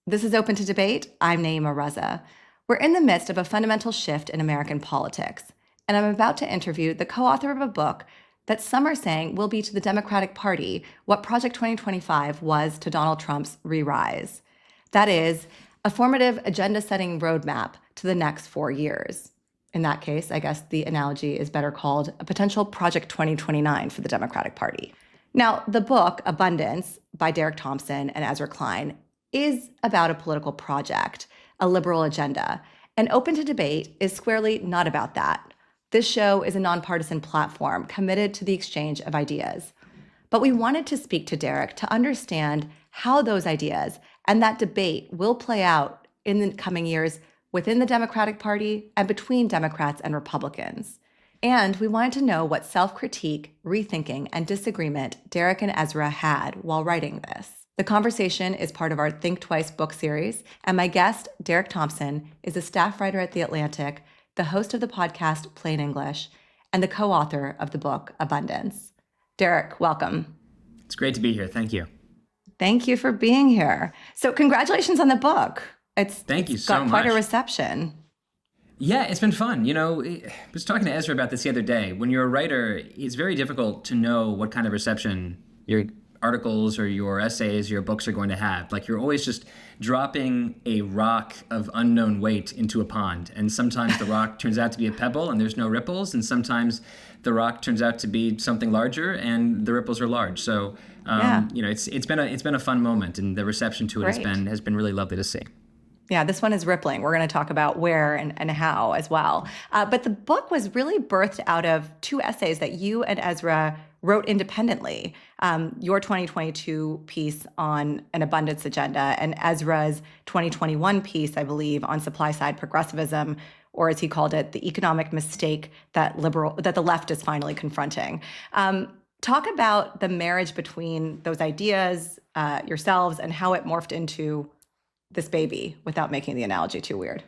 This is Open to Debate. I'm Nayeema Raza. We're in the midst of a fundamental shift in American politics, and I'm about to interview the co-author of a book that some are saying will be to the Democratic Party what Project 2025 was to Donald Trump's re-rise. That is, a formative agenda-setting roadmap to the next 4 years. In that case, I guess the analogy is better called a potential Project 2029 for the Democratic Party. Now, the book, Abundance, by Derek Thompson and Ezra Klein, is about a political project, a liberal agenda. And Open to Debate is squarely not about that. This show is a nonpartisan platform committed to the exchange of ideas. But we wanted to speak to Derek to understand how those ideas and that debate will play out in the coming years within the Democratic Party and between Democrats and Republicans. And we wanted to know what self-critique, rethinking, and disagreement Derek and Ezra had while writing this. The conversation is part of our Think Twice book series, and my guest, Derek Thompson, is a staff writer at The Atlantic, the host of the podcast Plain English, and the co-author of the book Abundance. Derek, welcome. It's great to be here. Thank you. Thank you for being here. So congratulations on the book. Thank you so got quite much. a reception. Yeah, it's been fun. You know, I was talking to Ezra about this the other day. When you're a writer, it's very difficult to know what kind of reception your articles or your essays, your books are going to have. Like, you're always just dropping a rock of unknown weight into a pond. And sometimes the rock turns out to be a pebble and there's no ripples. And sometimes the rock turns out to be something larger and the ripples are large. So, you know, it's been a fun moment, and the reception to it has been really lovely to see. Yeah, this one is rippling. We're going to talk about where and how as well. But the book was really birthed out of two essays that you and Ezra wrote independently. Your 2022 piece on an abundance agenda and Ezra's 2021 piece, I believe, on supply side progressivism, or as he called it, the economic mistake that the left is finally confronting. Talk about the marriage between those ideas, yourselves, and how it morphed into this baby without making the analogy too weird.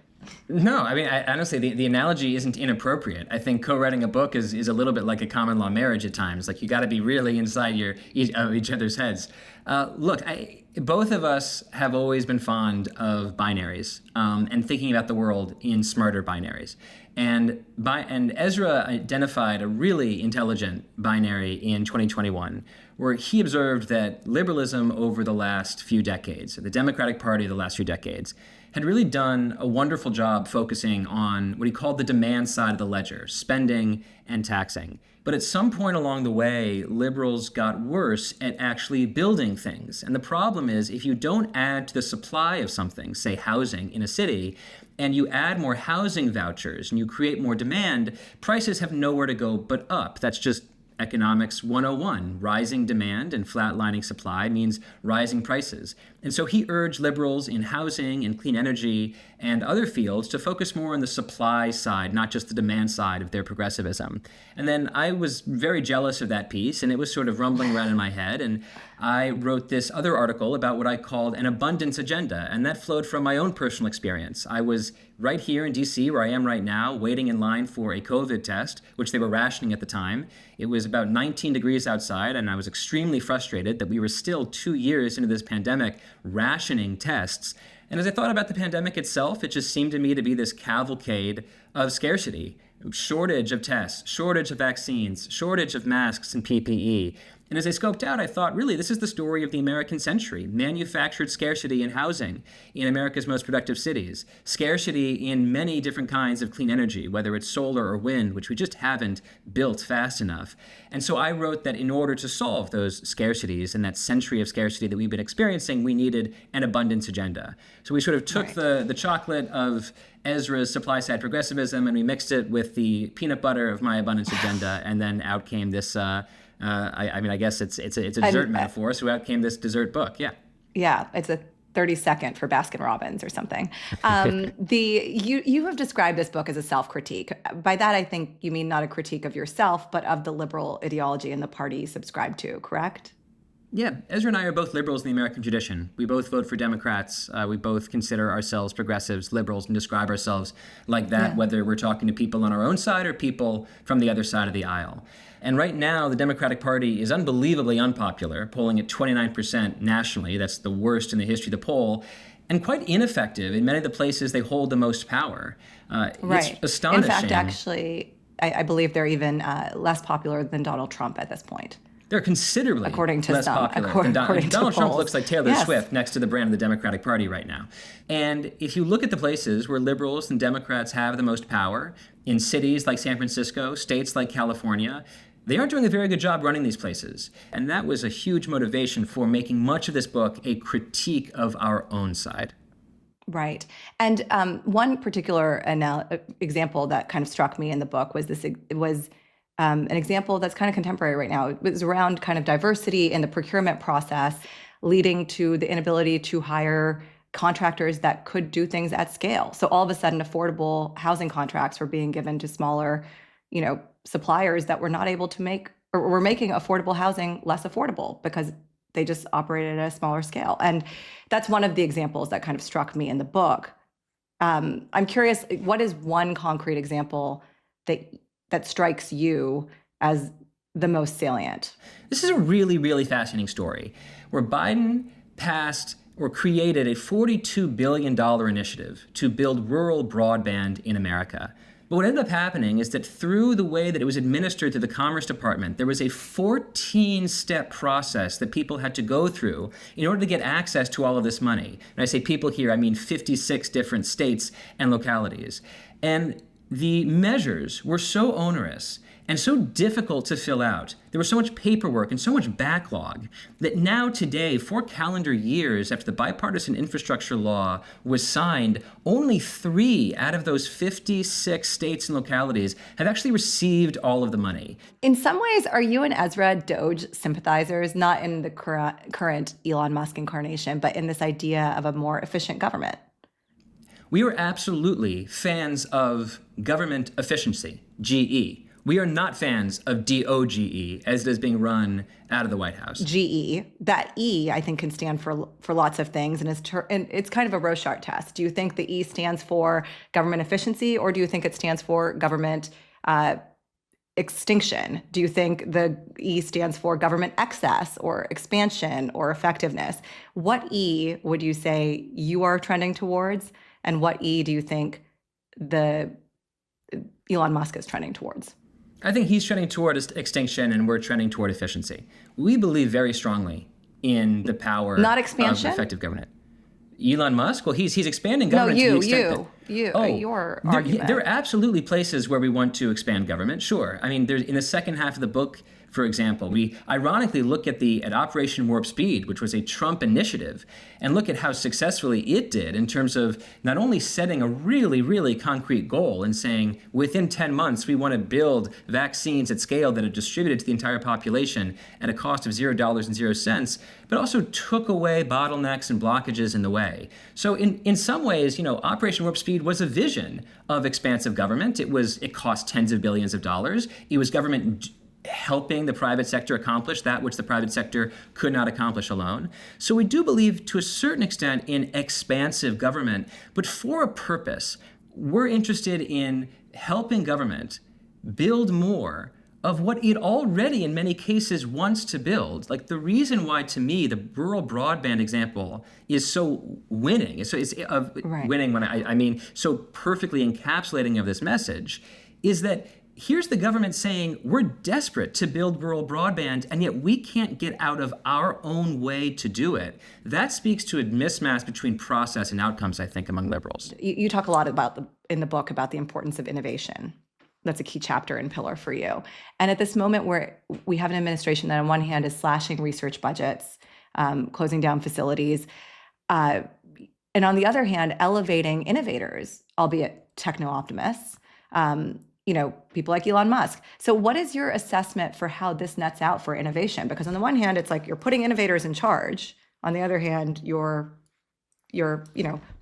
No, I mean, honestly, the analogy isn't inappropriate. I think co-writing a book is a little bit like a common law marriage at times. Like, you got to be really inside each other's heads. Look, both of us have always been fond of binaries and thinking about the world in smarter binaries. And Ezra identified a really intelligent binary in 2021, where he observed that liberalism over the last few decades, the Democratic Party the last few decades, had really done a wonderful job focusing on what he called the demand side of the ledger, spending and taxing. But at some point along the way, liberals got worse at actually building things. And the problem is, if you don't add to the supply of something, say housing in a city, and you add more housing vouchers and you create more demand, prices have nowhere to go but up. That's just Economics 101. Rising demand and flatlining supply means rising prices. And so he urged liberals in housing and clean energy and other fields to focus more on the supply side, not just the demand side of their progressivism. And then I was very jealous of that piece, and it was sort of rumbling around in my head. And I wrote this other article about what I called an abundance agenda, and that flowed from my own personal experience. I was right here in DC, where I am right now, waiting in line for a COVID test, which they were rationing at the time. It was about 19 degrees outside, and I was extremely frustrated that we were still 2 years into this pandemic rationing tests. And as I thought about the pandemic itself, it just seemed to me to be this cavalcade of scarcity. Shortage of tests, shortage of vaccines, shortage of masks and PPE. And as I scoped out, I thought, really, this is the story of the American century. Manufactured scarcity in housing in America's most productive cities. Scarcity in many different kinds of clean energy, whether it's solar or wind, which we just haven't built fast enough. And so I wrote that in order to solve those scarcities and that century of scarcity that we've been experiencing, we needed an abundance agenda. So we sort of took the chocolate of Ezra's supply-side progressivism and we mixed it with the peanut butter of my abundance agenda, and then out came this I guess it's a dessert metaphor. So out came this dessert book. Yeah. Yeah, it's a 32nd for Baskin Robbins or something. You have described this book as a self-critique. By that, I think you mean not a critique of yourself, but of the liberal ideology and the party you subscribe to, correct? Yeah, Ezra and I are both liberals in the American tradition. We both vote for Democrats. We both consider ourselves progressives, liberals, and describe ourselves like that, whether we're talking to people on our own side or people from the other side of the aisle. And right now, the Democratic Party is unbelievably unpopular, polling at 29% nationally. That's the worst in the history of the poll. and quite ineffective in many of the places they hold the most power. Right. It's astonishing. In fact, actually, I believe they're even less popular than Donald Trump at this point. They're considerably according to less popular than according Donald to Trump polls. looks like Taylor Yes. Swift next to the brand of the Democratic Party right now. And if you look at the places where liberals and Democrats have the most power, in cities like San Francisco, states like California, they aren't doing a very good job running these places. And that was a huge motivation for making much of this book a critique of our own side. Right. And one particular example that kind of struck me in the book was an example that's kind of contemporary right now. It was around kind of diversity in the procurement process, leading to the inability to hire contractors that could do things at scale. So all of a sudden, affordable housing contracts were being given to smaller, suppliers that were not able to make, or were making affordable housing less affordable because they just operated at a smaller scale. And that's one of the examples that kind of struck me in the book. I'm curious, what is one concrete example that strikes you as the most salient? This is a really, really fascinating story where Biden passed or created a $42 billion initiative to build rural broadband in America. But what ended up happening is that through the way that it was administered to the Commerce Department, there was a 14-step process that people had to go through in order to get access to all of this money. And I say people here, I mean 56 different states and localities. And the measures were so onerous and so difficult to fill out. There was so much paperwork and so much backlog that now today, 4 calendar years after the bipartisan infrastructure law was signed, only 3 out of those 56 states and localities have actually received all of the money. In some ways, are you and Ezra Doge sympathizers, not in the current Elon Musk incarnation, but in this idea of a more efficient government? We are absolutely fans of government efficiency, GE. We are not fans of DOGE as it is being run out of the White House. GE, that E, I think, can stand for lots of things, and it's kind of a Rorschach test. Do you think the E stands for government efficiency, or do you think it stands for government extinction? Do you think the E stands for government excess or expansion or effectiveness? What E would you say you are trending towards, and what E do you think the Elon Musk is trending towards? I think he's trending toward extinction and we're trending toward efficiency. We believe very strongly in the power not expansion? Of effective government. Elon Musk, well, he's expanding government. No, to the extent your argument. There are absolutely places where we want to expand government, sure. I mean, there's in the second half of the book, for example, we ironically look at Operation Warp Speed, which was a Trump initiative, and look at how successfully it did in terms of not only setting a really, really concrete goal and saying within 10 months we want to build vaccines at scale that are distributed to the entire population at a cost of $0.00, but also took away bottlenecks and blockages in the way. So in some ways, Operation Warp Speed was a vision of expansive government. It cost tens of billions of dollars. It was government helping the private sector accomplish that which the private sector could not accomplish alone. So we do believe to a certain extent in expansive government, but for a purpose. We're interested in helping government build more of what it already in many cases wants to build. Like the reason why to me the rural broadband example is so winning, winning when I mean so perfectly encapsulating of this message, is that here's the government saying we're desperate to build rural broadband, and yet we can't get out of our own way to do it. That speaks to a mismatch between process and outcomes, I think, among liberals. You talk a lot in the book about the importance of innovation. That's a key chapter and pillar for you. And at this moment where we have an administration that on one hand is slashing research budgets, closing down facilities, and on the other hand, elevating innovators, albeit techno-optimists, people like Elon Musk. So what is your assessment for how this nets out for innovation? Because on the one hand, it's like you're putting innovators in charge. On the other hand, you're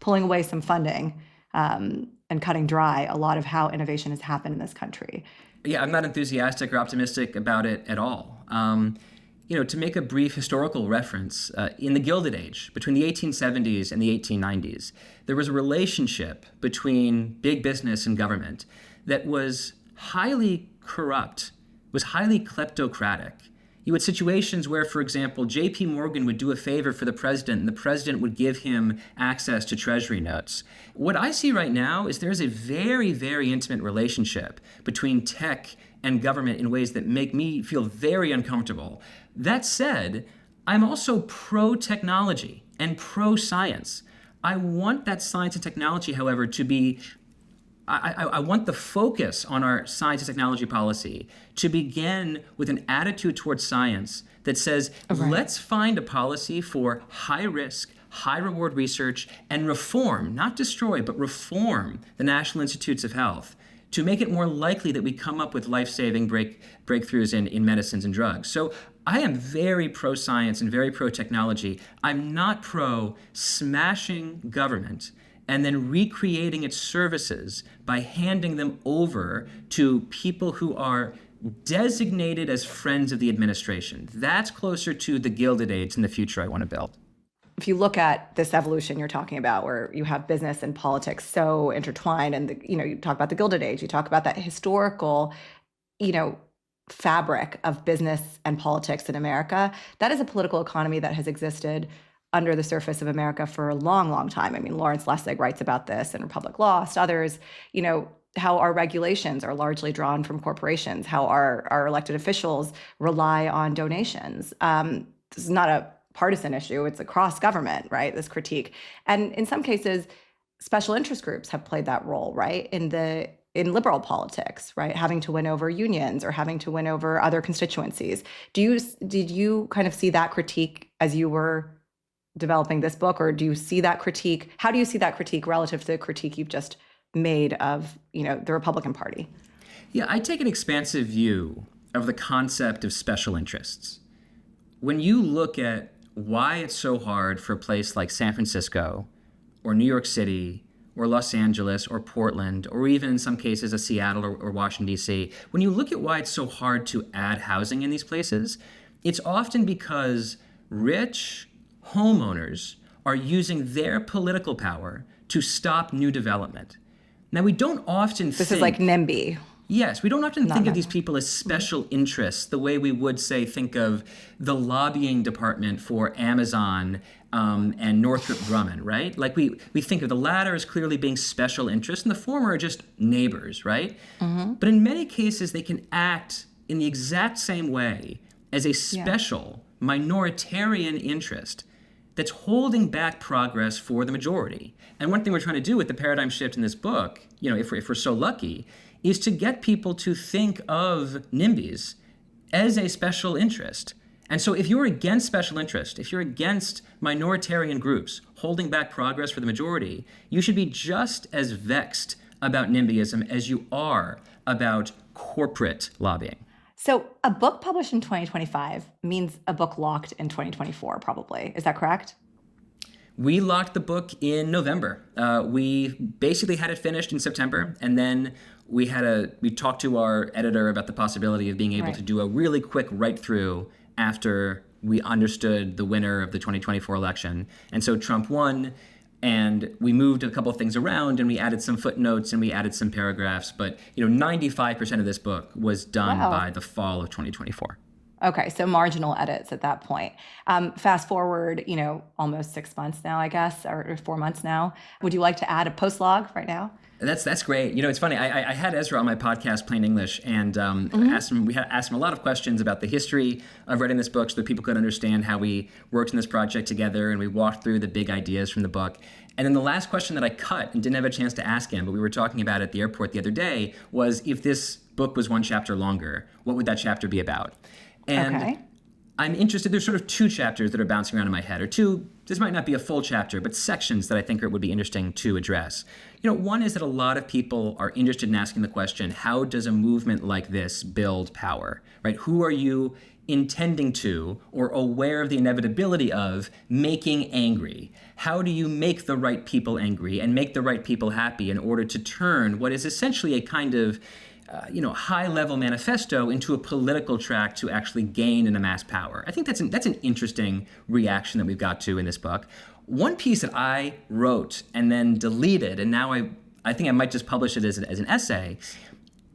pulling away some funding and cutting dry a lot of how innovation has happened in this country. Yeah, I'm not enthusiastic or optimistic about it at all. To make a brief historical reference, in the Gilded Age, between the 1870s and the 1890s, there was a relationship between big business and government that was highly corrupt, was highly kleptocratic. You had situations where, for example, J.P. Morgan would do a favor for the president, and the president would give him access to treasury notes. What I see right now is there's a very, very intimate relationship between tech and government in ways that make me feel very uncomfortable. That said, I'm also pro-technology and pro-science. I want that science and technology, however, to be I want the focus on our science and technology policy to begin with an attitude towards science that says, let's find a policy for high risk, high reward research and reform, not destroy, but reform the National Institutes of Health to make it more likely that we come up with life-saving breakthroughs in medicines and drugs. So I am very pro-science and very pro-technology. I'm not pro-smashing government and then recreating its services by handing them over to people who are designated as friends of the administration. That's closer to the Gilded Age in the future I want to build. If you look at this evolution you're talking about, where you have business and politics so intertwined, and you talk about the Gilded Age, you talk about that historical, fabric of business and politics in America, that is a political economy that has existed under the surface of America for a long, long time. I mean, Lawrence Lessig writes about this in Republic Lost, others, how our regulations are largely drawn from corporations, how our elected officials rely on donations. This is not a partisan issue, it's across government, right? This critique. And in some cases, special interest groups have played that role, right? In liberal politics, right? Having to win over unions or having to win over other constituencies. Did you kind of see that critique as you were developing this book, or do you see that critique? How do you see that critique relative to the critique you've just made of, the Republican Party? Yeah, I take an expansive view of the concept of special interests. When you look at why it's so hard for a place like San Francisco or New York City or Los Angeles or Portland, or even in some cases a Seattle or Washington, D.C., when you look at why it's so hard to add housing in these places, it's often because rich homeowners are using their political power to stop new development. Now, we don't often This is like NIMBY. Yes, we don't often think of these people as special interests the way we would, say, think of the lobbying department for Amazon and Northrop Grumman, right? Like we think of the latter as clearly being special interests and the former are just neighbors, right? Mm-hmm. But in many cases, they can act in the exact same way as a special minoritarian interest that's holding back progress for the majority. And one thing we're trying to do with the paradigm shift in this book, if we're so lucky, is to get people to think of NIMBYs as a special interest. And so if you're against special interest, if you're against minoritarian groups holding back progress for the majority, you should be just as vexed about NIMBYism as you are about corporate lobbying. So a book published in 2025 means a book locked in 2024, probably. Is that correct? We locked the book in November. We basically had it finished in September, and then we talked to our editor about the possibility of being able to do a really quick write-through after we understood the winner of the 2024 election. And so Trump won, and we moved a couple of things around, and we added some footnotes, and we added some paragraphs. But 95% of this book was done by the fall of 2024. Okay, so marginal edits at that point. Fast forward, almost 6 months now, I guess, or 4 months now. Would you like to add a post log right now? That's great. It's funny. I had Ezra on my podcast, Plain English, and asked him a lot of questions about the history of writing this book so that people could understand how we worked in this project together, and we walked through the big ideas from the book. And then the last question that I cut and didn't have a chance to ask him, but we were talking about at the airport the other day, was if this book was one chapter longer, what would that chapter be about? And I'm interested, there's sort of two chapters that are bouncing around in my head, or two, this might not be a full chapter, but sections that I think would be interesting to address. One is that a lot of people are interested in asking the question, how does a movement like this build power, right? Who are you intending to or aware of the inevitability of making angry? How do you make the right people angry and make the right people happy in order to turn what is essentially a kind of high-level manifesto into a political track to actually gain and amass power? I think that's an interesting reaction that we've got to in this book. One piece that I wrote and then deleted, and now I think I might just publish it as an essay,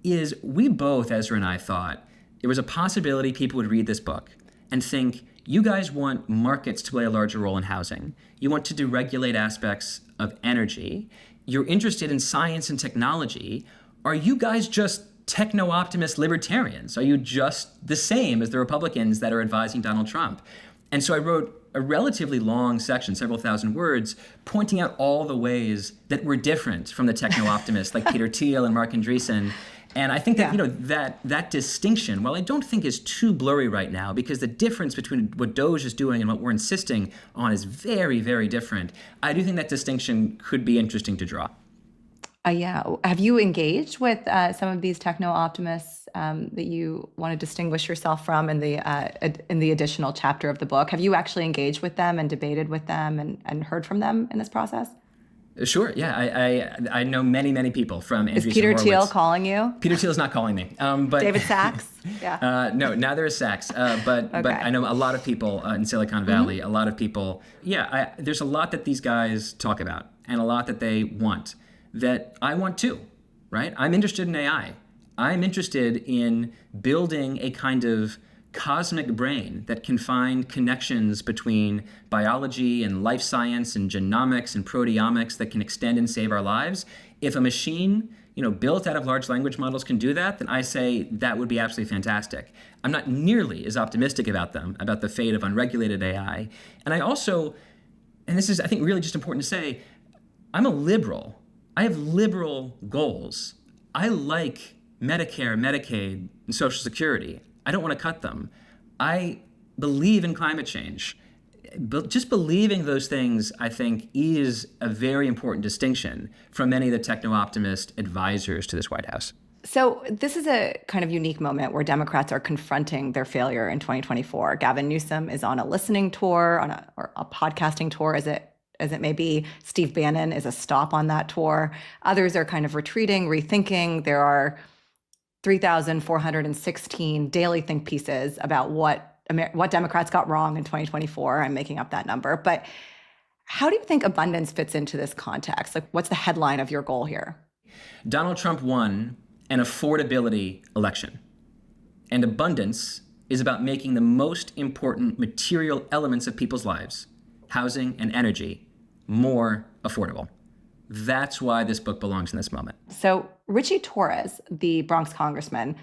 is we both, Ezra and I, thought there was a possibility people would read this book and think, you guys want markets to play a larger role in housing. You want to deregulate aspects of energy. You're interested in science and technology. Are you guys just techno-optimist libertarians? Are you just the same as the Republicans that are advising Donald Trump? And so I wrote a relatively long section, several thousand words, pointing out all the ways that we're different from the techno-optimists like Peter Thiel and Mark Andreessen. And I think that that distinction, while I don't think is too blurry right now, because the difference between what Doge is doing and what we're insisting on is very, very different, I do think that distinction could be interesting to draw. Yeah. Have you engaged with some of these techno-optimists that you want to distinguish yourself from in the additional chapter of the book? Have you actually engaged with them and debated with them and heard from them in this process? Sure. Yeah, I know many, many people from Andreessen Is Peter Horowitz. Thiel calling you? Peter Thiel is not calling me. But David Sachs? Yeah. No, neither is Sachs. But I know a lot of people in Silicon Valley. A lot of people. Yeah, there's a lot that these guys talk about, and a lot that they want that I want too. Right? I'm interested in AI. I'm interested in building a kind of cosmic brain that can find connections between biology and life science and genomics and proteomics that can extend and save our lives. If a machine, built out of large language models can do that, then I say that would be absolutely fantastic. I'm not nearly as optimistic about the fate of unregulated AI. And I also, and this is, I think, really just important to say, I'm a liberal. I have liberal goals. I like Medicare, Medicaid, and Social Security. I don't want to cut them. I believe in climate change. But just believing those things, I think, is a very important distinction from many of the techno-optimist advisors to this White House. So this is a kind of unique moment where Democrats are confronting their failure in 2024. Gavin Newsom is on a listening tour, or a podcasting tour, as it may be. Steve Bannon is a stop on that tour. Others are kind of retreating, rethinking. There are 3,416 daily think pieces about what Democrats got wrong in 2024. I'm making up that number. But how do you think abundance fits into this context? Like, what's the headline of your goal here? Donald Trump won an affordability election. And abundance is about making the most important material elements of people's lives, housing and energy, more affordable. That's why this book belongs in this moment. So Richie Torres, the Bronx congressman,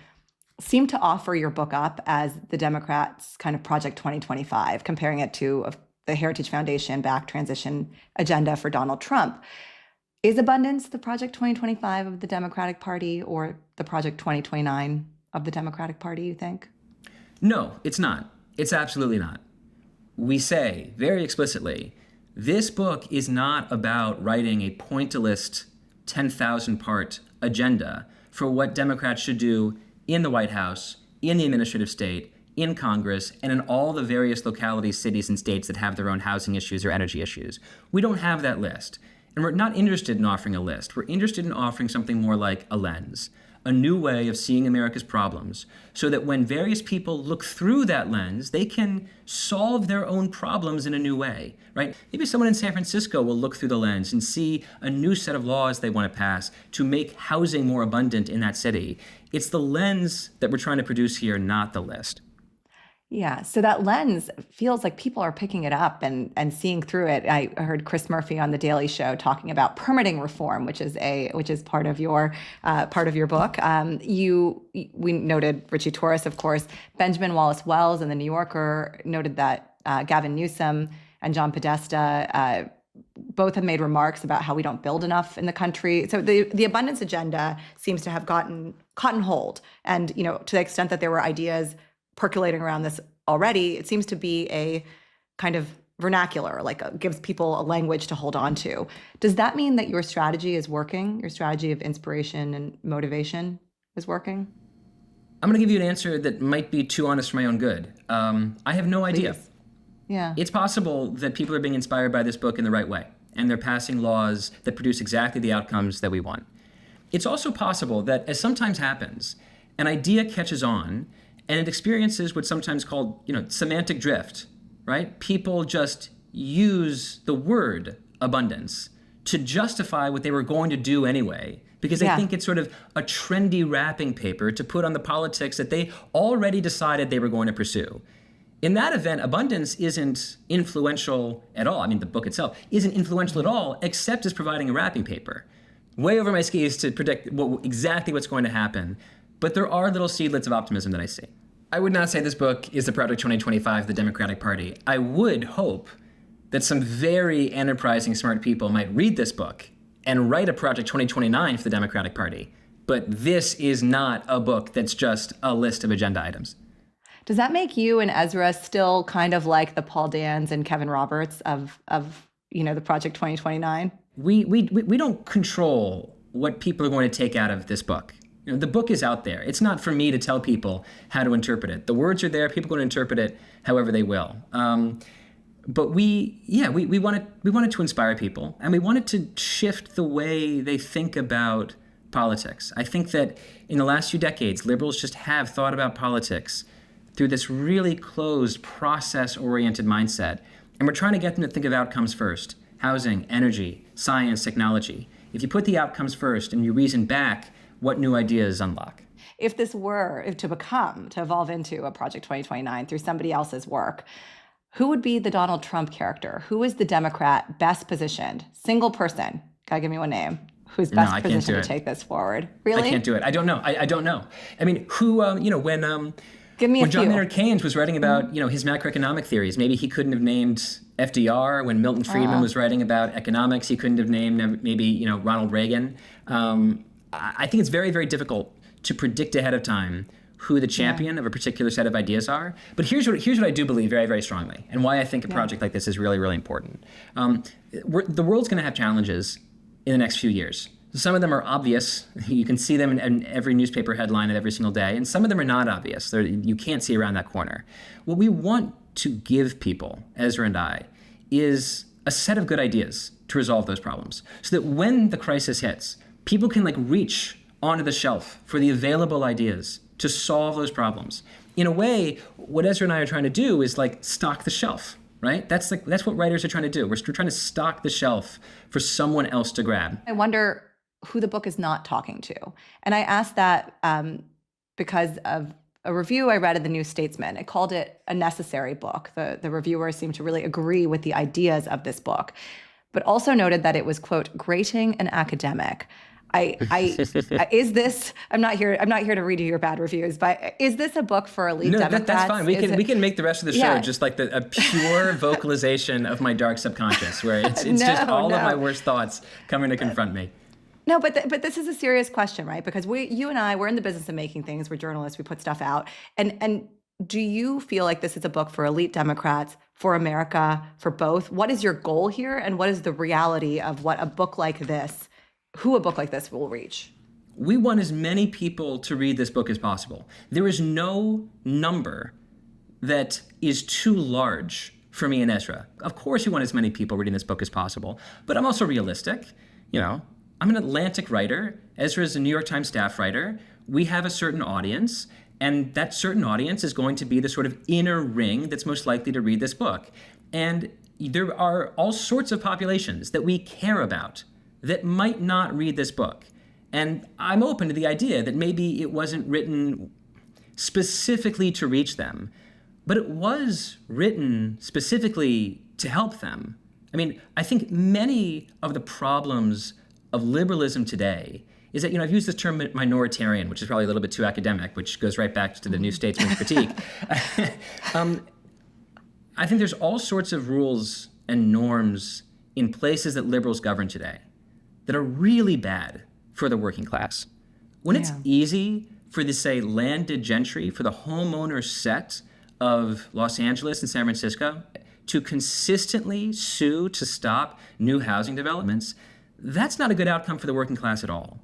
seemed to offer your book up as the Democrats' kind of Project 2025, comparing it to the Heritage Foundation-backed transition agenda for Donald Trump. Is abundance the Project 2025 of the Democratic Party, or the Project 2029 of the Democratic Party, you think? No, it's not. It's absolutely not. We say very explicitly, this book is not about writing a pointillist 10,000-part agenda for what Democrats should do in the White House, in the administrative state, in Congress, and in all the various localities, cities, and states that have their own housing issues or energy issues. We don't have that list. And we're not interested in offering a list. We're interested in offering something more like a lens, a new way of seeing America's problems, so that when various people look through that lens, they can solve their own problems in a new way, right? Maybe someone in San Francisco will look through the lens and see a new set of laws they want to pass to make housing more abundant in that city. It's the lens that we're trying to produce here, not the list. Yeah, so that lens feels like people are picking it up and seeing through it. I heard Chris Murphy on The Daily Show talking about permitting reform, which is part of your book. We noted Richie Torres, of course. Benjamin Wallace Wells in The New Yorker noted that Gavin Newsom and John Podesta both have made remarks about how we don't build enough in the country. So the abundance agenda seems to have gotten hold, and to the extent that there were ideas percolating around this already, it seems to be a kind of vernacular, gives people a language to hold on to. Does that mean that your strategy is working? Your strategy of inspiration and motivation is working? I'm going to give you an answer that might be too honest for my own good. I have no idea. Please. Yeah. It's possible that people are being inspired by this book in the right way, and they're passing laws that produce exactly the outcomes that we want. It's also possible that, as sometimes happens, an idea catches on, and it experiences what's sometimes called, semantic drift, right? People just use the word abundance to justify what they were going to do anyway, because they think it's sort of a trendy wrapping paper to put on the politics that they already decided they were going to pursue. In that event, abundance isn't influential at all. I mean, the book itself isn't influential at all, except as providing a wrapping paper. Way over my skis to predict exactly what's going to happen. But there are little seedlets of optimism that I see. I would not say this book is the Project 2025 of the Democratic Party. I would hope that some very enterprising, smart people might read this book and write a Project 2029 for the Democratic Party. But this is not a book that's just a list of agenda items. Does that make you and Ezra still kind of like the Paul Dans and Kevin Roberts of the Project 2029? We don't control what people are going to take out of this book. The book is out there. It's not for me to tell people how to interpret it. The words are there. People are going to interpret it however they will. But we wanted to inspire people, and we wanted to shift the way they think about politics. I think that in the last few decades, liberals just have thought about politics through this really closed, process-oriented mindset. And we're trying to get them to think of outcomes first: housing, energy, science, technology. If you put the outcomes first and you reason back, what new ideas unlock? If this were to evolve into a Project 2029 through somebody else's work, who would be the Donald Trump character? Who is the Democrat best positioned? Single person. Gotta give me one name. Who's best positioned to take this forward? Really? I can't do it. I don't know. I don't know. I mean, who, when... Give me a when John few. Maynard Keynes was writing about, his macroeconomic theories, maybe he couldn't have named FDR. When Milton Friedman was writing about economics, he couldn't have named maybe, Ronald Reagan. I think it's very, very difficult to predict ahead of time who the champion of a particular set of ideas are. But here's what I do believe very, very strongly, and why I think a project like this is really, really important. The world's going to have challenges in the next few years. Some of them are obvious. You can see them in every newspaper headline of every single day. And some of them are not obvious. You can't see around that corner. What we want to give people, Ezra and I, is a set of good ideas to resolve those problems. So that when the crisis hits, people can reach onto the shelf for the available ideas to solve those problems. In a way, what Ezra and I are trying to do is stock the shelf, right? That's what writers are trying to do. We're trying to stock the shelf for someone else to grab. I wonder who the book is not talking to. And I asked that because of a review I read in the New Statesman. It called it a necessary book. The reviewer seemed to really agree with the ideas of this book, but also noted that it was, quote, grating and academic. Is this? I'm not here to read you your bad reviews, but is this a book for elite Democrats? That's fine. We can make the rest of the show just like a pure vocalization of my dark subconscious, where it's just all of my worst thoughts coming to confront me. No, but this is a serious question, right? Because you and I, we're in the business of making things. We're journalists. We put stuff out. And do you feel like this is a book for elite Democrats, for America, for both? What is your goal here, and what is the reality of what a book like this? Who a book like this will reach? We want as many people to read this book as possible. There is no number that is too large for me and Ezra. Of course, we want as many people reading this book as possible, but I'm also realistic. I'm an Atlantic writer. Ezra is a New York Times staff writer. We have a certain audience, and that certain audience is going to be the sort of inner ring that's most likely to read this book. And there are all sorts of populations that we care about that might not read this book. And I'm open to the idea that maybe it wasn't written specifically to reach them, but it was written specifically to help them. I mean, I think many of the problems of liberalism today is that, I've used this term minoritarian, which is probably a little bit too academic, which goes right back to the New Statesman's critique. I think there's all sorts of rules and norms in places that liberals govern today that are really bad for the working class. When it's easy for the, say, landed gentry, for the homeowner set of Los Angeles and San Francisco to consistently sue to stop new housing developments, that's not a good outcome for the working class at all.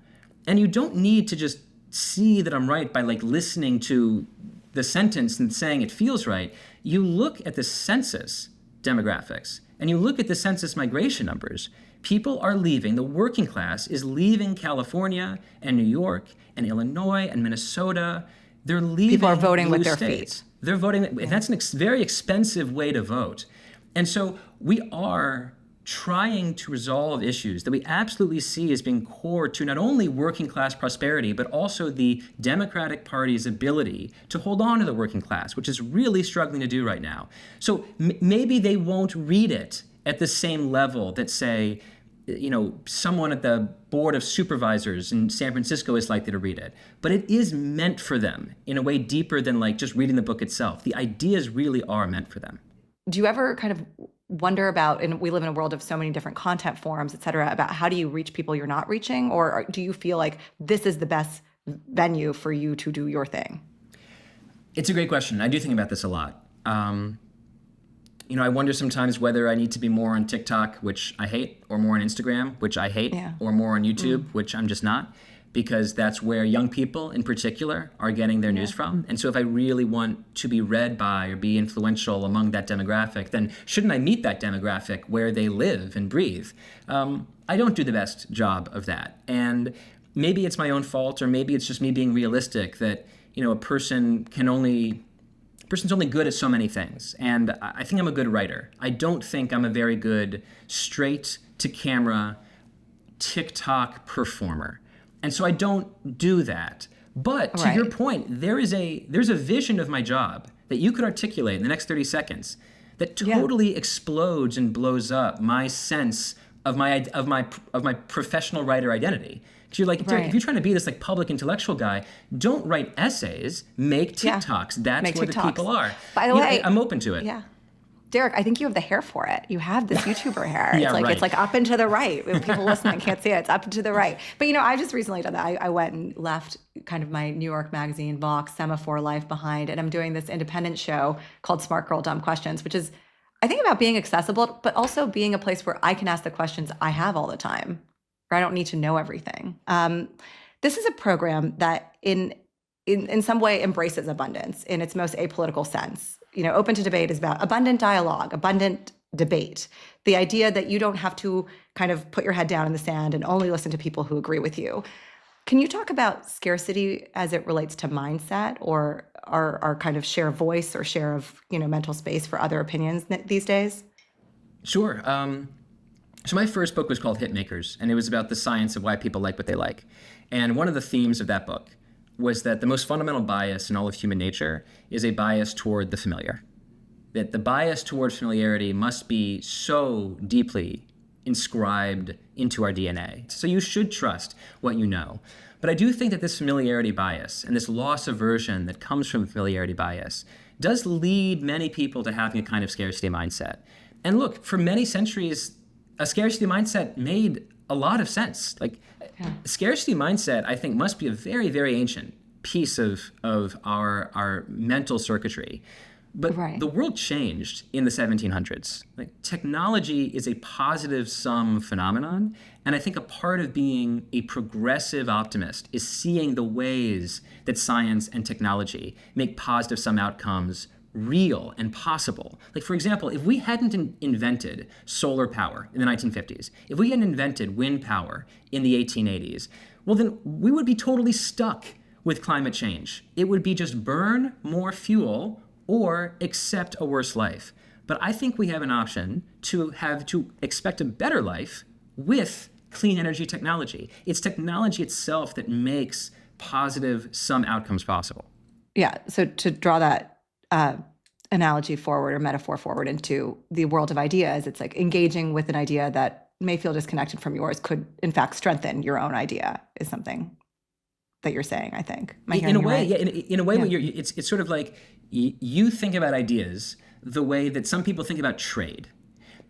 And you don't need to just see that I'm right by listening to the sentence and saying it feels right. You look at the census demographics and you look at the census migration numbers. People are leaving, the working class is leaving California and New York and Illinois and Minnesota. They're leaving. People are voting blue with their states. feet. They're voting, and that's a very expensive way to vote. And so we are trying to resolve issues that we absolutely see as being core to not only working class prosperity, but also the Democratic Party's ability to hold on to the working class, which is really struggling to do right now. So maybe they won't read it at the same level that, say, someone at the board of supervisors in San Francisco is likely to read it. But it is meant for them in a way deeper than like just reading the book itself. The ideas really are meant for them. Do you ever kind of wonder about, and we live in a world of so many different content forms, et cetera, about how do you reach people you're not reaching? Or do you feel like this is the best venue for you to do your thing? It's a great question. I do think about this a lot. I wonder sometimes whether I need to be more on TikTok, which I hate, or more on Instagram, which I hate, or more on YouTube, which I'm just not, because that's where young people in particular are getting their news from. And so if I really want to be read by or be influential among that demographic, then shouldn't I meet that demographic where they live and breathe? I don't do the best job of that. And maybe it's my own fault, or maybe it's just me being realistic that, a person's only good at so many things. And I think I'm a good writer. I don't think I'm a very good straight to camera TikTok performer. And so I don't do that. But to your point, there's a vision of my job that you could articulate in the next 30 seconds that totally explodes and blows up my sense of my professional writer identity. Because you're like, Derek, if you're trying to be this like public intellectual guy, don't write essays, make TikToks. That's where the people are. By the way, I'm open to it. Yeah. Derek, I think you have the hair for it. You have this YouTuber hair. It's like up and to the right. People listening can't see it. It's up and to the right. But I just recently done that. I went and left kind of my New York Magazine box, Semaphore life behind, and I'm doing this independent show called Smart Girl Dumb Questions, which is, I think, about being accessible, but also being a place where I can ask the questions I have all the time, where I don't need to know everything. This is a program that in some way embraces abundance in its most apolitical sense. Open to Debate is about abundant dialogue, abundant debate. The idea that you don't have to kind of put your head down in the sand and only listen to people who agree with you. Can you talk about scarcity as it relates to mindset or our kind of share of voice or share of, mental space for other opinions these days? Sure. So my first book was called Hitmakers, and it was about the science of why people like what they like. And one of the themes of that book was that the most fundamental bias in all of human nature is a bias toward the familiar. That the bias toward familiarity must be so deeply inscribed into our DNA. So you should trust what you know. But I do think that this familiarity bias and this loss aversion that comes from familiarity bias does lead many people to having a kind of scarcity mindset. And look, for many centuries, a scarcity mindset made a lot of sense. Scarcity mindset, I think, must be a very, very ancient piece of our mental circuitry. But the world changed in the 1700s. Technology is a positive sum phenomenon. And I think a part of being a progressive optimist is seeing the ways that science and technology make positive sum outcomes real and possible. For example, if we hadn't invented solar power in the 1950s, if we hadn't invented wind power in the 1880s, well, then we would be totally stuck with climate change. It would be just burn more fuel or accept a worse life. But I think we have an option to expect a better life with clean energy technology. It's technology itself that makes positive sum outcomes possible. Yeah, so to draw that analogy forward or metaphor forward into the world of ideas, it's like engaging with an idea that may feel disconnected from yours could in fact strengthen your own idea is something that you're saying, I think. In a way, where it's sort of like you think about ideas the way that some people think about trade.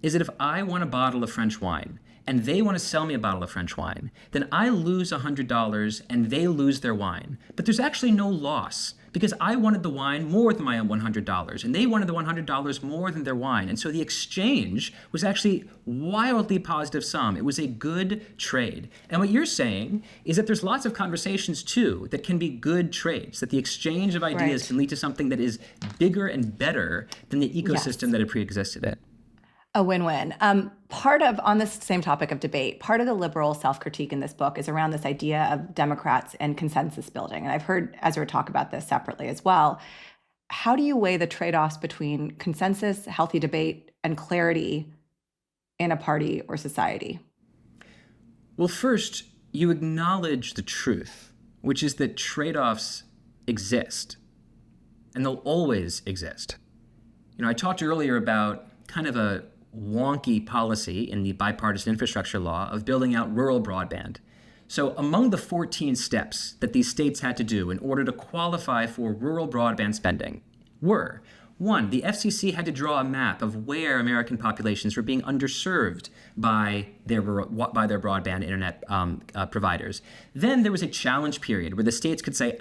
Is that if I want a bottle of French wine and they want to sell me a bottle of French wine, then I lose $100 and they lose their wine. But there's actually no loss because I wanted the wine more than my $100 and they wanted the $100 more than their wine. And so the exchange was actually wildly positive sum. It was a good trade. And what you're saying is that there's lots of conversations too that can be good trades, that the exchange of ideas can lead to something that is bigger and better than the ecosystem that it pre-existed in. A win-win. On this same topic of debate, part of the liberal self-critique in this book is around this idea of Democrats and consensus building. And I've heard Ezra talk about this separately as well. How do you weigh the trade-offs between consensus, healthy debate, and clarity in a party or society? Well, first, you acknowledge the truth, which is that trade-offs exist, and they'll always exist. I talked earlier about kind of a wonky policy in the bipartisan infrastructure law of building out rural broadband. So among the 14 steps that these states had to do in order to qualify for rural broadband spending were, one, the FCC had to draw a map of where American populations were being underserved by their broadband internet providers. Then there was a challenge period where the states could say,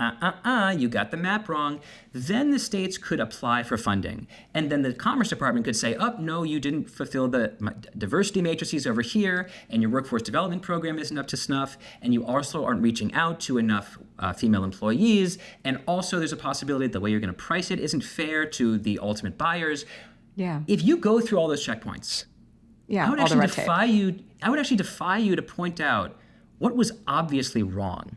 you got the map wrong. Then the states could apply for funding. And then the Commerce Department could say, no, you didn't fulfill the diversity matrices over here, and your workforce development program isn't up to snuff, and you also aren't reaching out to enough female employees. And also there's a possibility that the way you're going to price it isn't fair to the ultimate buyers. Yeah. If you go through all those checkpoints, I would actually defy you to point out what was obviously wrong.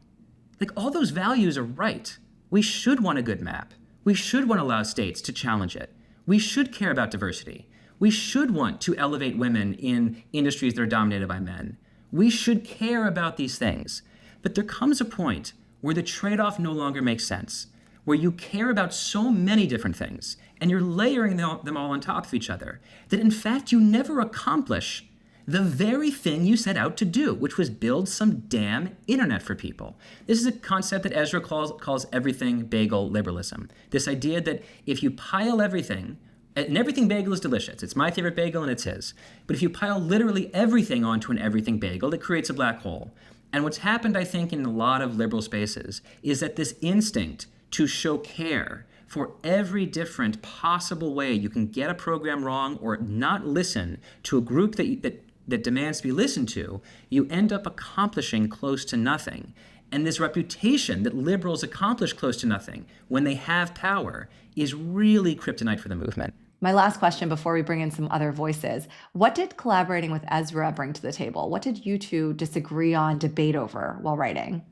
Like, all those values are right. We should want a good map. We should want to allow states to challenge it. We should care about diversity. We should want to elevate women in industries that are dominated by men. We should care about these things. But there comes a point where the trade-off no longer makes sense, where you care about so many different things, and you're layering them all on top of each other, that in fact you never accomplish the very thing you set out to do, which was build some damn internet for people. This is a concept that Ezra calls everything bagel liberalism. This idea that if you pile everything, and everything bagel is delicious. It's my favorite bagel and it's his. But if you pile literally everything onto an everything bagel, it creates a black hole. And what's happened, I think, in a lot of liberal spaces is that this instinct to show care for every different possible way you can get a program wrong or not listen to a group that demands to be listened to, you end up accomplishing close to nothing. And this reputation that liberals accomplish close to nothing when they have power is really kryptonite for the movement. My last question before we bring in some other voices. What did collaborating with Ezra bring to the table? What did you two disagree on, debate over while writing?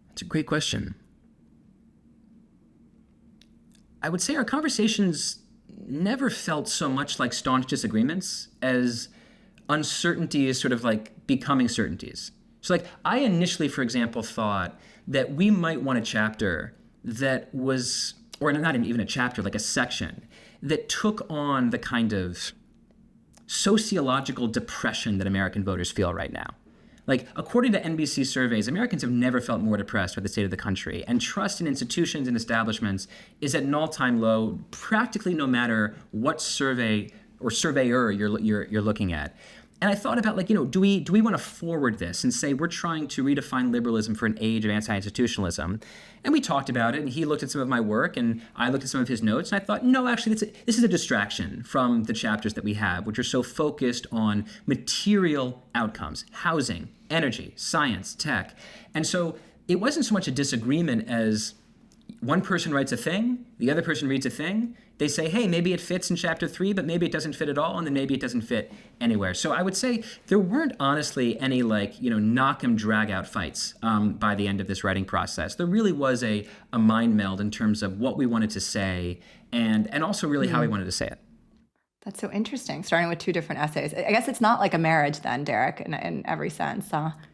That's a great question. I would say our conversations never felt so much like staunch disagreements as uncertainties sort of like becoming certainties. So like, I initially, for example, thought that we might want a chapter that was, or not even a chapter, like a section that took on the kind of sociological depression that American voters feel right now. Like, according to NBC surveys, Americans have never felt more depressed by the state of the country, and trust in institutions and establishments is at an all-time low, practically no matter what survey or surveyor you're looking at. And I thought about, like, do we want to forward this and say we're trying to redefine liberalism for an age of anti-institutionalism? And we talked about it, and he looked at some of my work, and I looked at some of his notes, and I thought, no, actually, this is a distraction from the chapters that we have, which are so focused on material outcomes, housing, energy, science, tech. And so it wasn't so much a disagreement as one person writes a thing, the other person reads a thing. They say, hey, maybe it fits in chapter 3, but maybe it doesn't fit at all, and then maybe it doesn't fit anywhere. So I would say there weren't honestly any knock 'em drag out fights by the end of this writing process. There really was a mind meld in terms of what we wanted to say and also really how we wanted to say it. That's so interesting, starting with two different essays. I guess it's not like a marriage then, Derek, in every sense,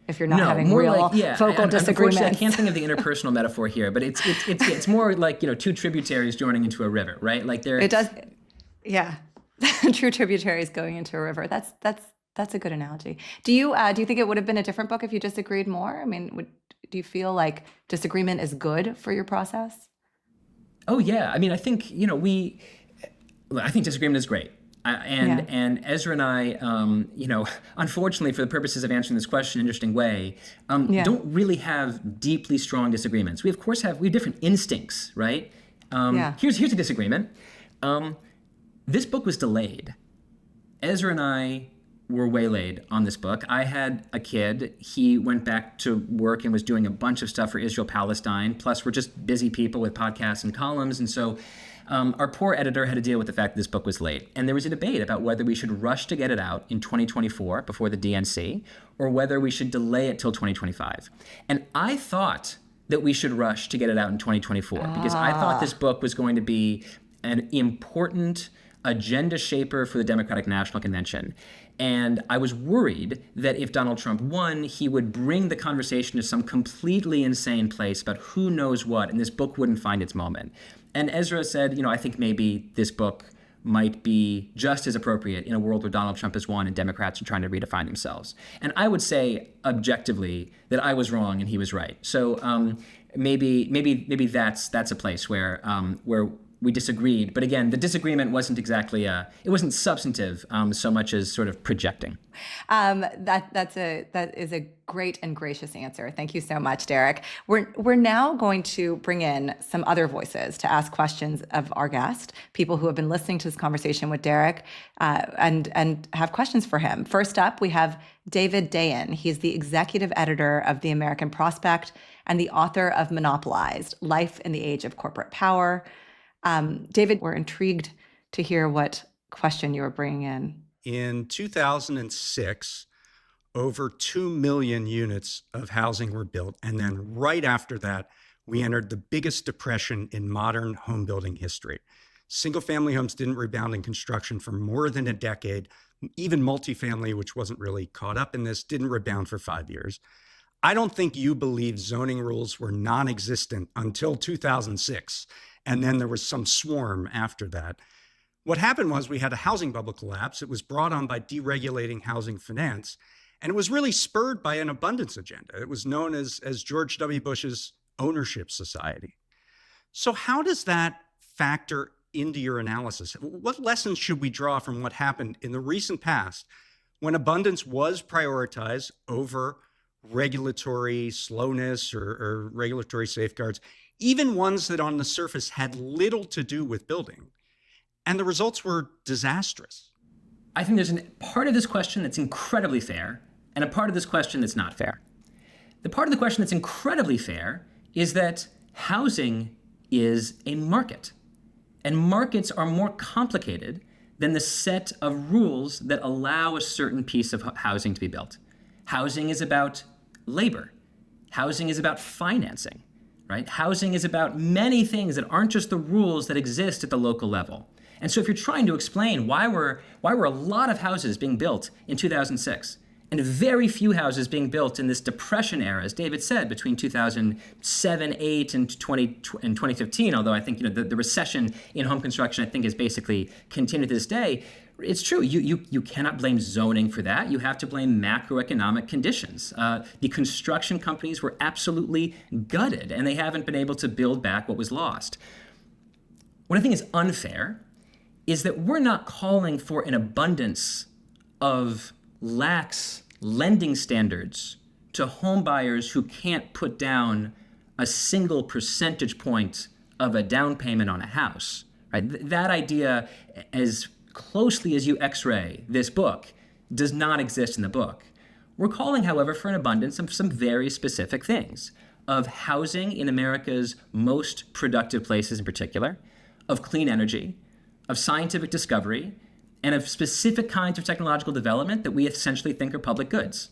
if you're not having real vocal disagreements. Unfortunately, I can't think of the interpersonal metaphor here, but it's more like, two tributaries joining into a river, right? Like It does, yeah. True tributaries going into a river. That's a good analogy. Do you think it would have been a different book if you disagreed more? I mean, do you feel like disagreement is good for your process? Oh yeah, I mean, I think I think disagreement is great. And Ezra and I, unfortunately for the purposes of answering this question in an interesting way, don't really have deeply strong disagreements. We of course have different instincts, right? Here's a disagreement. This book was delayed. Ezra and I were waylaid on this book. I had a kid. He went back to work and was doing a bunch of stuff for Israel-Palestine. Plus, we're just busy people with podcasts and columns. And so our poor editor had to deal with the fact that this book was late. And there was a debate about whether we should rush to get it out in 2024 before the DNC or whether we should delay it till 2025. And I thought that we should rush to get it out in 2024 because I thought this book was going to be an important agenda shaper for the Democratic National Convention. And I was worried that if Donald Trump won, he would bring the conversation to some completely insane place about who knows what, and this book wouldn't find its moment. And Ezra said, I think maybe this book might be just as appropriate in a world where Donald Trump has won and Democrats are trying to redefine themselves. And I would say objectively that I was wrong and he was right. So maybe that's a place where we disagreed. But again, the disagreement wasn't exactly it wasn't substantive so much as sort of projecting. That is a great and gracious answer. Thank you so much, Derek. We're now going to bring in some other voices to ask questions of our guest, people who have been listening to this conversation with Derek and have questions for him. First up, we have David Dayen. He's the executive editor of The American Prospect and the author of Monopolized: Life in the Age of Corporate Power. David, we're intrigued to hear what question you were bringing in. In 2006, over 2 million units of housing were built. And then right after that, we entered the biggest depression in modern home building history. Single-family homes didn't rebound in construction for more than a decade. Even multifamily, which wasn't really caught up in this, didn't rebound for 5 years. I don't think you believe zoning rules were non-existent until 2006. And then there was some swarm after that. What happened was we had a housing bubble collapse. It was brought on by deregulating housing finance. And it was really spurred by an abundance agenda. It was known as George W. Bush's ownership society. So how does that factor into your analysis? What lessons should we draw from what happened in the recent past when abundance was prioritized over regulatory slowness or regulatory safeguards, even ones that on the surface had little to do with building? And the results were disastrous. I think there's a part of this question that's incredibly fair and a part of this question that's not fair. The part of the question that's incredibly fair is that housing is a market. And markets are more complicated than the set of rules that allow a certain piece of housing to be built. Housing is about labor. Housing is about financing, right? Housing is about many things that aren't just the rules that exist at the local level. And so if you're trying to explain why were a lot of houses being built in 2006 and very few houses being built in this depression era, as David said, between 2007, 8, and 2015, although I think the recession in home construction, I think, has basically continued to this day, it's true. You cannot blame zoning for that. You have to blame macroeconomic conditions. The construction companies were absolutely gutted, and they haven't been able to build back what was lost. What I think is unfair is that we're not calling for an abundance of lax lending standards to home buyers who can't put down a single percentage point of a down payment on a house. Right? That idea, as closely as you x-ray this book, does not exist in the book. We're calling, however, for an abundance of some very specific things, of housing in America's most productive places in particular, of clean energy, of scientific discovery, and of specific kinds of technological development that we essentially think are public goods.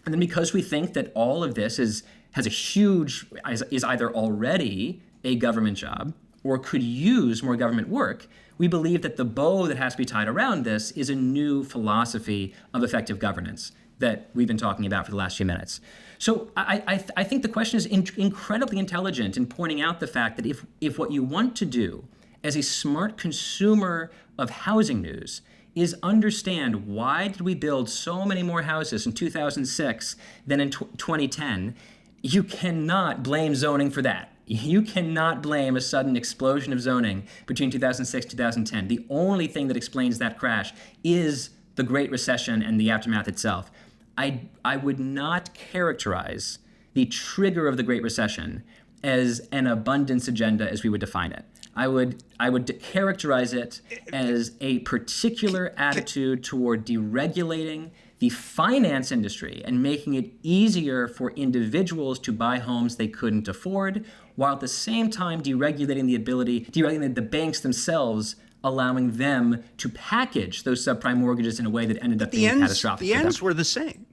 And then because we think that all of this is either already a government job or could use more government work, we believe that the bow that has to be tied around this is a new philosophy of effective governance that we've been talking about for the last few minutes. So I think the question is incredibly intelligent in pointing out the fact that if what you want to do as a smart consumer of housing news is understand why did we build so many more houses in 2006 than in 2010, you cannot blame zoning for that. You cannot blame a sudden explosion of zoning between 2006 and 2010. The only thing that explains that crash is the Great Recession and the aftermath itself. I would not characterize the trigger of the Great Recession as an abundance agenda as we would define it. I would characterize it as a particular attitude toward deregulating the finance industry and making it easier for individuals to buy homes they couldn't afford, while at the same time deregulating the banks themselves, allowing them to package those subprime mortgages in a way that ended up being catastrophic. The ends were the same.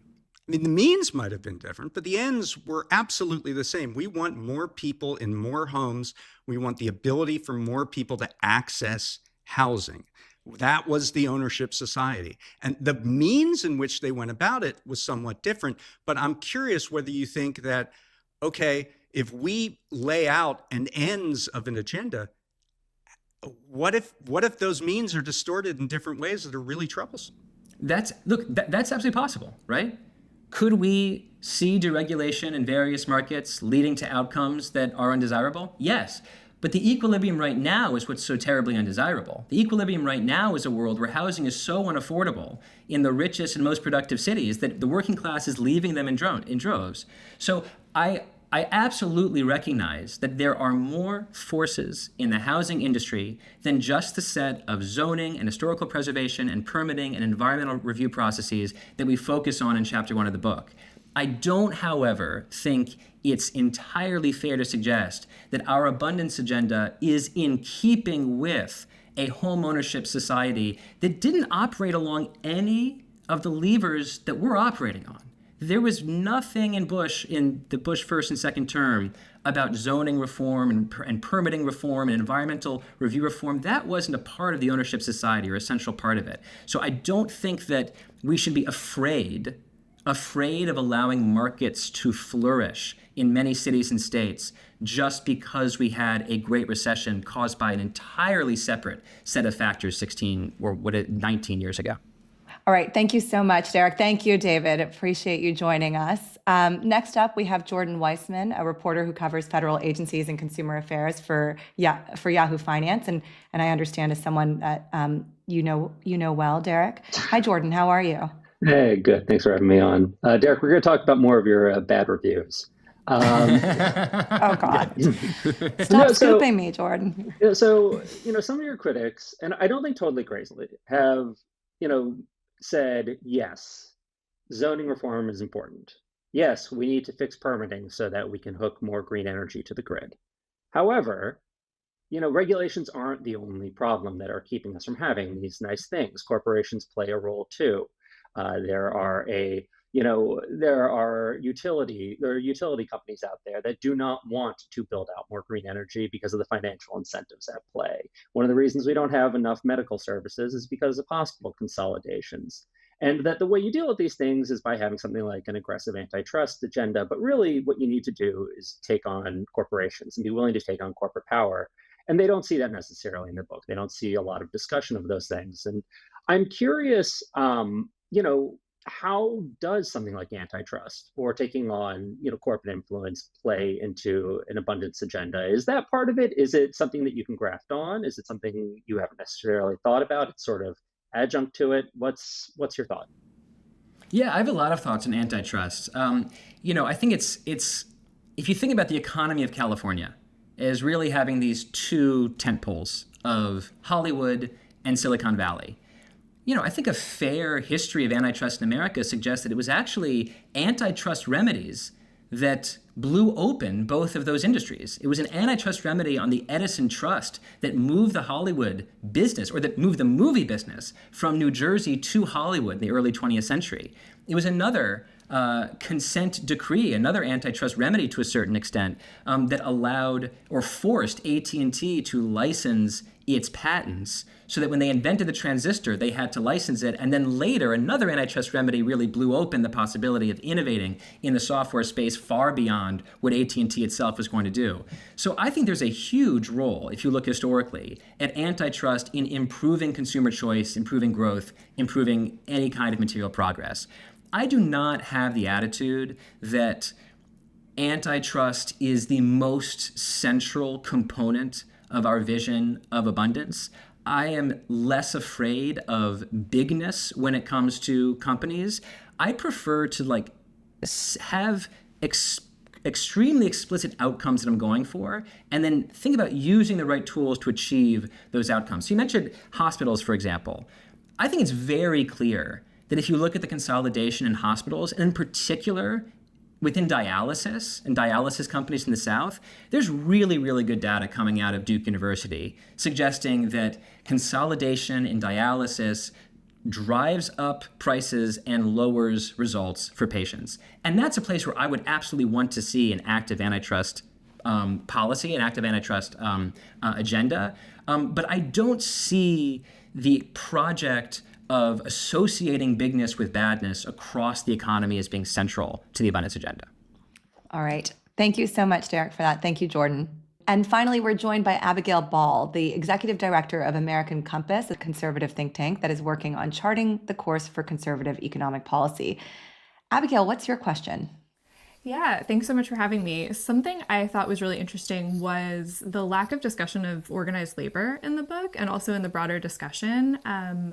I mean, the means might have been different, but the ends were absolutely the same. We want more people in more homes. We want the ability for more people to access housing. That was the ownership society. And the means in which they went about it was somewhat different. But I'm curious whether you think that, okay, if we lay out an ends of an agenda, what if those means are distorted in different ways that are really troublesome? That's absolutely possible, right? Could we see deregulation in various markets leading to outcomes that are undesirable? Yes. But the equilibrium right now is what's so terribly undesirable. The equilibrium right now is a world where housing is so unaffordable in the richest and most productive cities that the working class is leaving them in droves. So I absolutely recognize that there are more forces in the housing industry than just the set of zoning and historical preservation and permitting and environmental review processes that we focus on in chapter 1 of the book. I don't, however, think it's entirely fair to suggest that our abundance agenda is in keeping with a homeownership society that didn't operate along any of the levers that we're operating on. There was nothing in the Bush first and second term about zoning reform and permitting reform and environmental review reform. That wasn't a part of the ownership society or a central part of it. So I don't think that we should be afraid of allowing markets to flourish in many cities and states just because we had a Great Recession caused by an entirely separate set of factors 19 years ago. All right. Thank you so much, Derek. Thank you, David. Appreciate you joining us. Next up, we have Jordan Weissmann, a reporter who covers federal agencies and consumer affairs for Yahoo Finance. And I understand as someone that you know well, Derek. Hi, Jordan. How are you? Hey, good. Thanks for having me on. Derek, we're going to talk about more of your bad reviews. Oh, God. Stop scooping me, Jordan. So, some of your critics, and I don't think totally crazily, have, said, yes, zoning reform is important. Yes, we need to fix permitting so that we can hook more green energy to the grid. However, regulations aren't the only problem that are keeping us from having these nice things. Corporations play a role too. There are utility companies out there that do not want to build out more green energy because of the financial incentives at play. One of the reasons we don't have enough medical services is because of hospital consolidations. And that the way you deal with these things is by having something like an aggressive antitrust agenda. But really what you need to do is take on corporations and be willing to take on corporate power. And they don't see that necessarily in the book. They don't see a lot of discussion of those things. And I'm curious, how does something like antitrust or taking on, corporate influence play into an abundance agenda? Is that part of it? Is it something that you can graft on? Is it something you haven't necessarily thought about? It's sort of adjunct to it. What's your thought? Yeah, I have a lot of thoughts on antitrust. I think it's if you think about the economy of California as really having these two tentpoles of Hollywood and Silicon Valley. I think a fair history of antitrust in America suggests that it was actually antitrust remedies that blew open both of those industries. It was an antitrust remedy on the Edison Trust that moved the Hollywood business, or that moved the movie business from New Jersey to Hollywood in the early 20th century. It was another consent decree, another antitrust remedy to a certain extent, that allowed or forced AT&T to license its patents so that when they invented the transistor, they had to license it. And then later, another antitrust remedy really blew open the possibility of innovating in the software space far beyond what AT&T itself was going to do. So I think there's a huge role, if you look historically, at antitrust in improving consumer choice, improving growth, improving any kind of material progress. I do not have the attitude that antitrust is the most central component of our vision of abundance. I am less afraid of bigness when it comes to companies. I prefer to have extremely explicit outcomes that I'm going for, and then think about using the right tools to achieve those outcomes. So you mentioned hospitals, for example. I think it's very clear that if you look at the consolidation in hospitals, and in particular within dialysis and dialysis companies in the South, there's really, really good data coming out of Duke University suggesting that consolidation in dialysis drives up prices and lowers results for patients. And that's a place where I would absolutely want to see an active antitrust policy, an active antitrust agenda. But I don't see the project of associating bigness with badness across the economy as being central to the abundance agenda. All right. Thank you so much, Derek, for that. Thank you, Jordan. And finally, we're joined by Abigail Ball, the executive director of American Compass, a conservative think tank that is working on charting the course for conservative economic policy. Abigail, what's your question? Yeah, thanks so much for having me. Something I thought was really interesting was the lack of discussion of organized labor in the book, and also in the broader discussion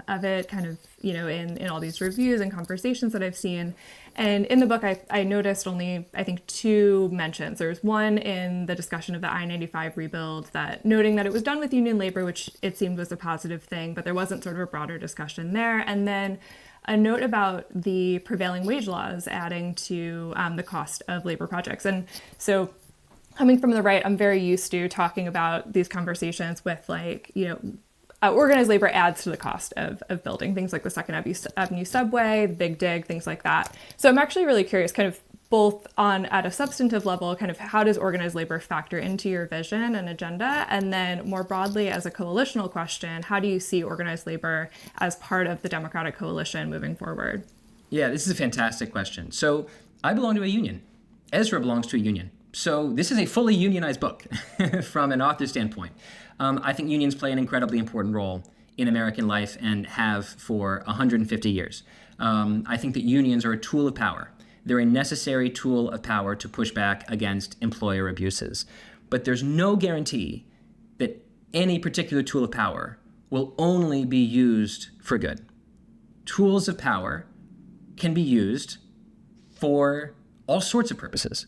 of it, kind of, in all these reviews and conversations that I've seen. And in the book, I noticed only, I think, 2 mentions. There's one in the discussion of the I-95 rebuild, that noting that it was done with union labor, which it seemed was a positive thing, but there wasn't sort of a broader discussion there. And then a note about the prevailing wage laws adding to the cost of labor projects. And so coming from the right, I'm very used to talking about these conversations with organized labor adds to the cost of building, things like the Second Avenue subway, the Big Dig, things like that. So I'm actually really curious, kind of both at a substantive level, kind of how does organized labor factor into your vision and agenda? And then more broadly, as a coalitional question, how do you see organized labor as part of the Democratic coalition moving forward? Yeah, this is a fantastic question. So I belong to a union. Ezra belongs to a union. So this is a fully unionized book from an author's standpoint. I think unions play an incredibly important role in American life and have for 150 years. I think that unions are a tool of power. They're a necessary tool of power to push back against employer abuses. But there's no guarantee that any particular tool of power will only be used for good. Tools of power can be used for all sorts of purposes.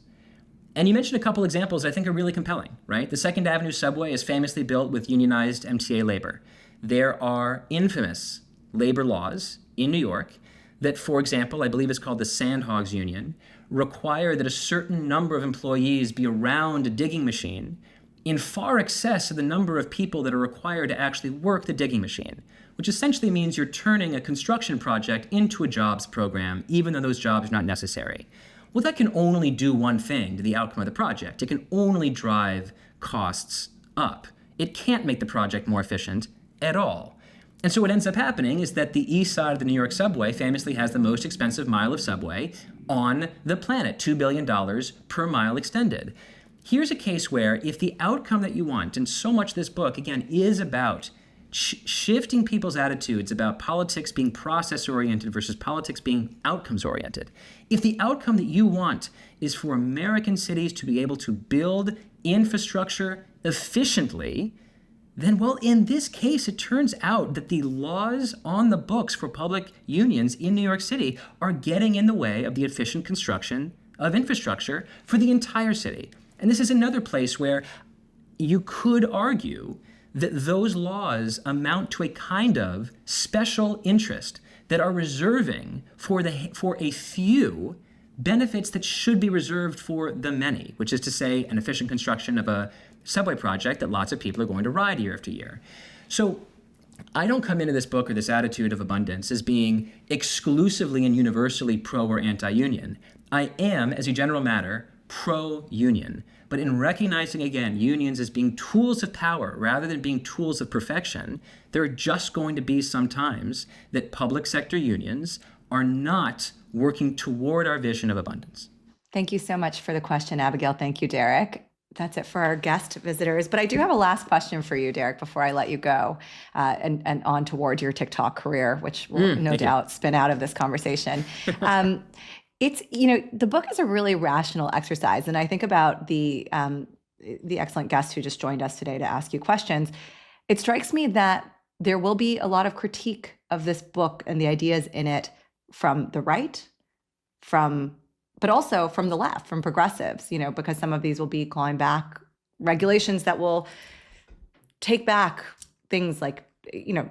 And you mentioned a couple examples I think are really compelling, right? The Second Avenue subway is famously built with unionized MTA labor. There are infamous labor laws in New York that, for example, I believe it's called the Sandhogs Union, require that a certain number of employees be around a digging machine in far excess of the number of people that are required to actually work the digging machine, which essentially means you're turning a construction project into a jobs program, even though those jobs are not necessary. Well, that can only do one thing to the outcome of the project. It can only drive costs up. It can't make the project more efficient at all. And so what ends up happening is that the east side of the New York subway famously has the most expensive mile of subway on the planet, $2 billion per mile extended. Here's a case where if the outcome that you want, and so much this book, again, is about shifting people's attitudes about politics being process-oriented versus politics being outcomes-oriented. If the outcome that you want is for American cities to be able to build infrastructure efficiently, then, well, in this case, it turns out that the laws on the books for public unions in New York City are getting in the way of the efficient construction of infrastructure for the entire city. And this is another place where you could argue that those laws amount to a kind of special interest that are reserving for a few benefits that should be reserved for the many, which is to say an efficient construction of a subway project that lots of people are going to ride year after year. So I don't come into this book or this attitude of abundance as being exclusively and universally pro or anti-union. I am, as a general matter, pro-union. But in recognizing, again, unions as being tools of power rather than being tools of perfection, there are just going to be some times that public sector unions are not working toward our vision of abundance. Thank you so much for the question, Abigail. Thank you, Derek. That's it for our guest visitors. But I do have a last question for you, Derek, before I let you go and on toward your TikTok career, which will no doubt spin out of this conversation. It's, the book is a really rational exercise. And I think about the excellent guest who just joined us today to ask you questions. It strikes me that there will be a lot of critique of this book and the ideas in it from the right, but also from the left, from progressives, because some of these will be clawing back regulations that will take back things like,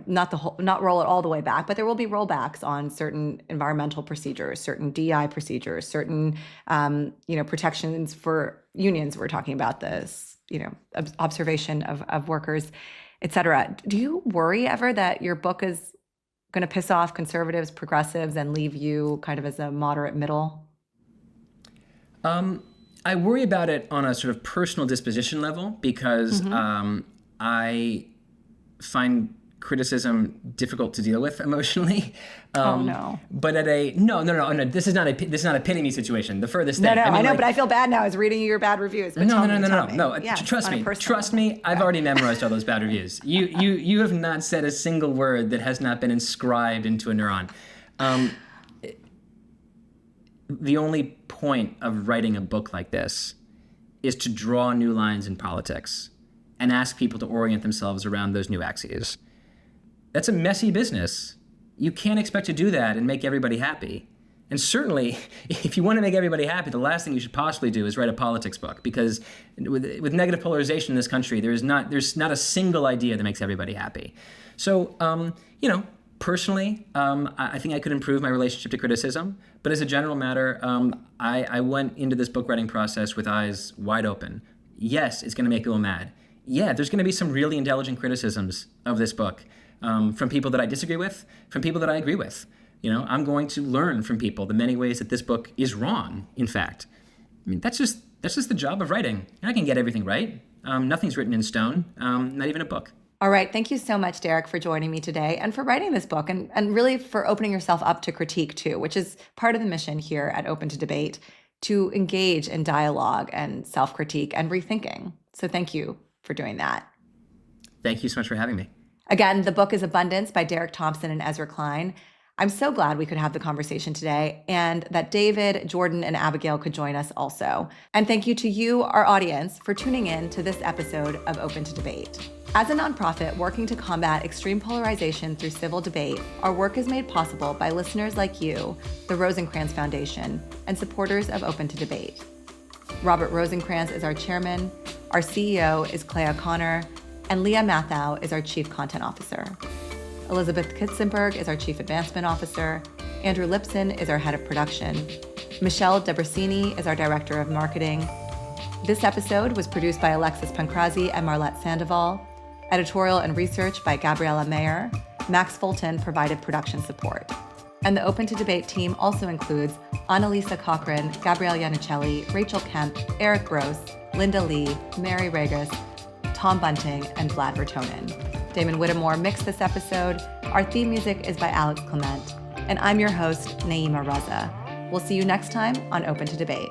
not roll it all the way back, but there will be rollbacks on certain environmental procedures, certain DI procedures, certain, protections for unions. We're talking about this, observation of workers, et cetera. Do you worry ever that your book is going to piss off conservatives, progressives, and leave you kind of as a moderate middle? I worry about it on a sort of personal disposition level because I find criticism difficult to deal with emotionally. Oh no! But at a no. This is not a pity me situation. The furthest thing. No, I know, like, but I feel bad now. I was reading your bad reviews. But No. Yeah, Trust me. I've already memorized all those bad reviews. You have not said a single word that has not been inscribed into a neuron. The only point of writing a book like this is to draw new lines in politics and ask people to orient themselves around those new axes. That's a messy business. You can't expect to do that and make everybody happy. And certainly, if you want to make everybody happy, the last thing you should possibly do is write a politics book, because with negative polarization in this country, there's not a single idea that makes everybody happy. So, personally, I think I could improve my relationship to criticism. But as a general matter, I went into this book writing process with eyes wide open. Yes, it's going to make people mad. Yeah, there's going to be some really intelligent criticisms of this book. From people that I disagree with, from people that I agree with. I'm going to learn from people the many ways that this book is wrong, in fact. I mean, that's just the job of writing. You're not going to get everything right. Nothing's written in stone, not even a book. All right. Thank you so much, Derek, for joining me today and for writing this book and really for opening yourself up to critique too, which is part of the mission here at Open to Debate, to engage in dialogue and self-critique and rethinking. So thank you for doing that. Thank you so much for having me. Again, the book is Abundance by Derek Thompson and Ezra Klein. I'm so glad we could have the conversation today and that David, Jordan, and Abigail could join us also. And thank you to you, our audience, for tuning in to this episode of Open to Debate. As a nonprofit working to combat extreme polarization through civil debate, our work is made possible by listeners like you, the Rosencrantz Foundation, and supporters of Open to Debate. Robert Rosencrantz is our chairman, our CEO is Clea Connor, and Leah Mathau is our Chief Content Officer. Elizabeth Kitzenberg is our Chief Advancement Officer. Andrew Lipson is our Head of Production. Michelle Debrasini is our Director of Marketing. This episode was produced by Alexis Pancrazi and Marlette Sandoval. Editorial and research by Gabriella Mayer. Max Fulton provided production support. And the Open to Debate team also includes Annalisa Cochran, Gabrielle Yanicelli, Rachel Kemp, Eric Gross, Linda Lee, Mary Regas, Tom Bunting, and Vlad Vertonen. Damon Whittemore mixed this episode. Our theme music is by Alex Clement. And I'm your host, Nayeema Raza. We'll see you next time on Open to Debate.